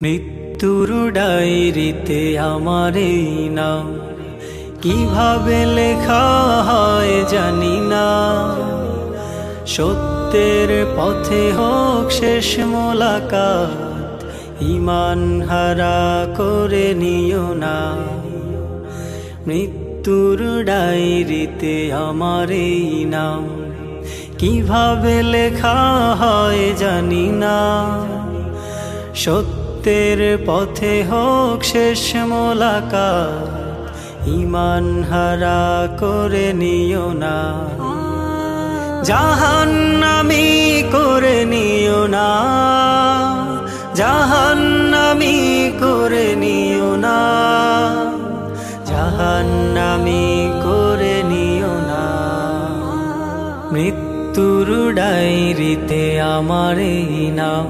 মৃত্যুর ডায়েরিতে আমার এই নাম কিভাবে লেখা হয় জানি না। সত্যের পথে হোক শেষ মোলাকাত, ঈমান হারা করে নিও না। মৃত্যুর ডায়েরিতে আমার এই নাম কিভাবে লেখা হয় জানি না। সত্যের পথে হোক শেষ মোলাকাত, ঈমান হারা করে নিও না। জাহান্নামী করে নিও না, জাহান্নামী করে নিও না, জাহান্নামী করে নিও না। মৃত্যুর ডায়েরিতে আমার এই নাম।